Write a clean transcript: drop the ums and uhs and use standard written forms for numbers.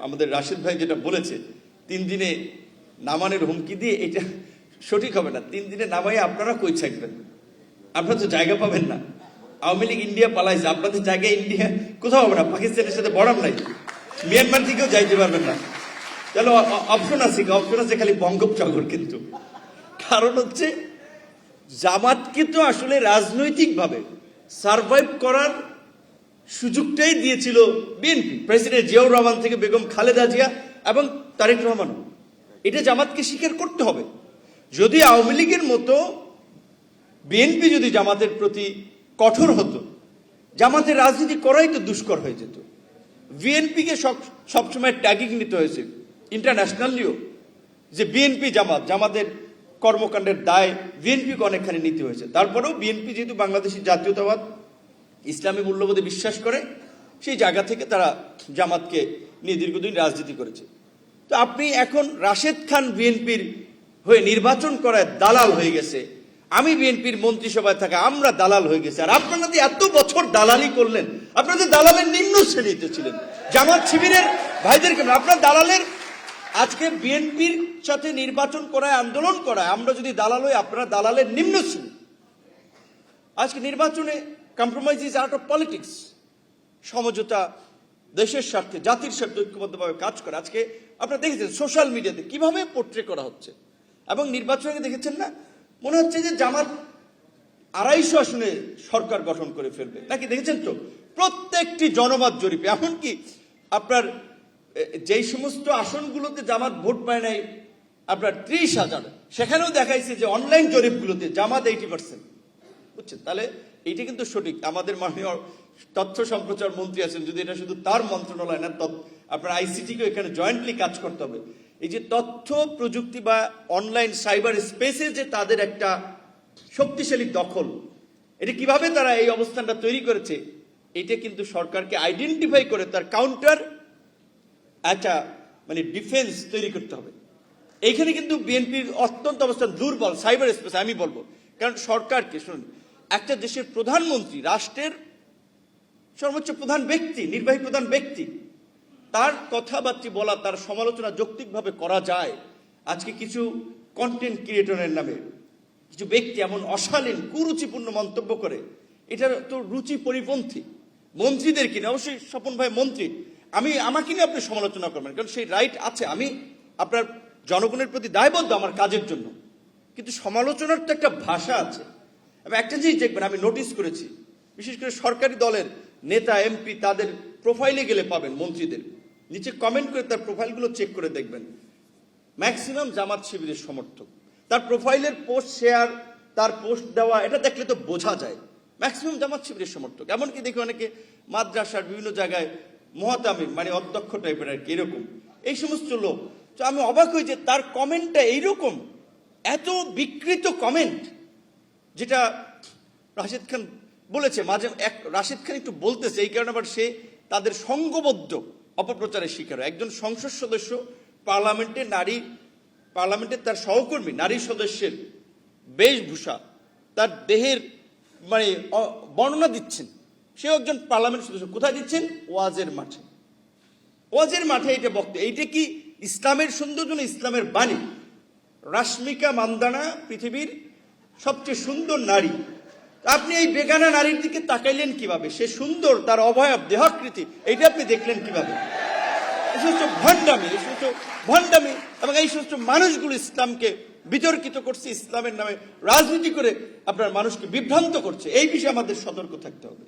আমাদের রাশেদ ভাই যেটা বলেছে 3 দিনে নামানোর হুমকি দিয়ে, এটা সঠিক হবে না। 3 দিনে নামাই আপনারা কই থাকবেন? আপনারা তো জায়গা পাবেন না। আওয়ামী লীগ ইন্ডিয়া পালাইছে, আপনাদের জায়গায় ইন্ডিয়া কোথাও হবে না। পাকিস্তানের সাথে বর্ডার নাই, মিয়ানমার থেকেও যাইতে পারবেন না। তাহলে অপশন আছে খালি বঙ্গোপসাগর। কিন্তু কারণ হচ্ছে জামাতকে তো আসলে রাজনৈতিকভাবে সারভাইভ করার সুযোগটাই দিয়েছিল বিএনপি, প্রেসিডেন্ট জিয়াউর রহমান থেকে বেগম খালেদা জিয়া এবং তারেক রহমান। এটা জামাতকে স্বীকার করতে হবে। যদি আওয়ামী লীগের মতো বিএনপি যদি জামাতের প্রতি কঠোর হতো, জামাতের রাজনীতি করাই তো দুষ্কর হয়ে যেত। বিএনপিকে সবসময় ট্যাগিং নিতে হয়েছে ইন্টারন্যাশনালিও, যে বিএনপি জামাতের কর্মকাণ্ডের দায় বিএনপিকে অনেকখানি নিতে হয়েছে। তারপরেও বিএনপি যেহেতু বাংলাদেশের জাতীয়তাবাদ ইসলামী মূল্যবোধে বিশ্বাস করে, সেই জায়গা থেকে তারা জামাতকে নিয়ে দীর্ঘদিন রাজনীতি করেছে। তো আপনি এখন রাশেদ খান বিএনপির হয়ে নির্বাচন করায় দালাল হয়ে গেছে, আমি বিএনপির মন্ত্রিসভায় থাকা আমরা দালাল হয়ে গেছে। আর আপনারা যে এত বছর দালালি করলেন, আপনাদের দালালের নিম্ন শ্রেণীতে ছিলেন, জামাত শিবিরের ভাইদের কেন আপনার দালালের। আজকে বিএনপির সাথে নির্বাচন করায়, আন্দোলন করায় আমরা যদি দালাল হই, আপনারা দালালের নিম্ন শ্রেণী। আজকে নির্বাচনে compromise is out of politics. সমঝোতা দেশের স্বার্থে, জাতির স্বার্থে ঐক্যবদ্ধভাবে কাজ করে। আজকে আপনারা দেখেছেন সোশ্যাল মিডিয়াতে কিভাবে পোর্ট্রে করা হচ্ছে, এবং নির্বাচনে দেখেছেন না, মনে হচ্ছে যে জামাত 250 আসনে সরকার গঠন করে ফেলবে নাকি। দেখেছেন তো প্রত্যেকটি জনমত জরিপে, এমনকি আপনার যেই সমস্ত আসনগুলোতে জামাত ভোট পায় নাই আপনার 30,000, সেখানেও দেখাইছে যে অনলাইন জরিপগুলোতে জামাত 80%। বুঝছেন? তাহলে এইটা কিন্তু সঠিক। আমাদের মাননীয় তথ্য সম্প্রচার মন্ত্রী আছেন, যদি এটা শুধু তার মন্ত্রণালয় না, আপনার আইসিটিকে এখানে জয়েন্টলি কাজ করতে হবে। এই যে তথ্য প্রযুক্তি বা অনলাইন সাইবার স্পেসে যে তাদের একটা শক্তিশালী দখল, এটা কিভাবে তারা এই অবস্থানটা তৈরি করেছে, এটা কিন্তু সরকারকে আইডেন্টিফাই করে তার কাউন্টার একটা ডিফেন্স তৈরি করতে হবে। এইখানে কিন্তু বিএনপির অত্যন্ত অবস্থান দুর্বল সাইবার স্পেস, আমি বলবো। কারণ সরকারকে, শুনুন, একটা দেশের প্রধানমন্ত্রী, রাষ্ট্রের সর্বোচ্চ প্রধান ব্যক্তি, নির্বাহী প্রধান ব্যক্তি, তার কথাবার্তা বলা, তার সমালোচনা যৌক্তিকভাবে করা যায়। আজকে কিছু কন্টেন্ট ক্রিয়েটরের নামে কিছু ব্যক্তি এমন অশালীন কুরুচিপূর্ণ মন্তব্য করে, এটা তো রুচি পরিপন্থী। মন্ত্রীদের কিনে, অবশ্যই স্বপন ভাই মন্ত্রী, আমাকে নিয়ে আপনি সমালোচনা করবেন, কারণ সেই রাইট আছে। আমি আপনার জনগণের প্রতি দায়বদ্ধ আমার কাজের জন্য, কিন্তু সমালোচনার তো একটা ভাষা আছে। এবং একটা জিনিস দেখবেন, আমি নোটিস করেছি, বিশেষ করে সরকারি দলের নেতা এমপি, তাদের প্রোফাইলে গেলে পাবেন মন্ত্রীদের নিচে কমেন্ট করে তার প্রোফাইলগুলো চেক করে দেখবেন, ম্যাক্সিমাম জামাত শিবিরের সমর্থক। তার প্রোফাইলের পোস্ট শেয়ার, তার পোস্ট দেওয়া, এটা দেখলে তো বোঝা যায় ম্যাক্সিমাম জামাত শিবিরের সমর্থক। এমনকি দেখি অনেকে মাদ্রাসার বিভিন্ন জায়গায় মহাতামিম, অধ্যক্ষ টাইপের আর কি, এরকম এই সমস্ত লোক। তো আমি অবাক হই যে তার কমেন্টটা এইরকম, এত বিকৃত কমেন্ট, যেটা রাশেদ খান বলেছে। রাশেদ খান একটু বলতেছে, এই কারণে আবার সে তাদের সংঘবদ্ধ অপপ্রচারের শিকার। একজন সংসদ সদস্য পার্লামেন্টের তার সহকর্মী নারী সদস্যের বেশভূষা, তার দেহের বর্ণনা দিচ্ছেন। সেও একজন পার্লামেন্ট সদস্য, কোথায় দিচ্ছেন? ওয়াজের মাঠে এটা বক্তব্য। এইটা কি ইসলামের সৌন্দর্য না ইসলামের বাণী? রাশমিকা মান্দানা পৃথিবীর সবচেয়ে সুন্দর নারী, আপনি এই বেগানা নারীর দিকে তাকাইলেন কিভাবে? সে সুন্দর, তার অবয়ব, দেহাকৃতি, এইটা আপনি দেখলেন কিভাবে? এই সমস্ত ভণ্ডামি এবং এই সমস্ত মানুষগুলো ইসলামকে বিতর্কিত করছে, ইসলামের নামে রাজনীতি করে আপনার মানুষকে বিভ্রান্ত করছে। এই বিষয়ে আমাদের সতর্ক থাকতে হবে।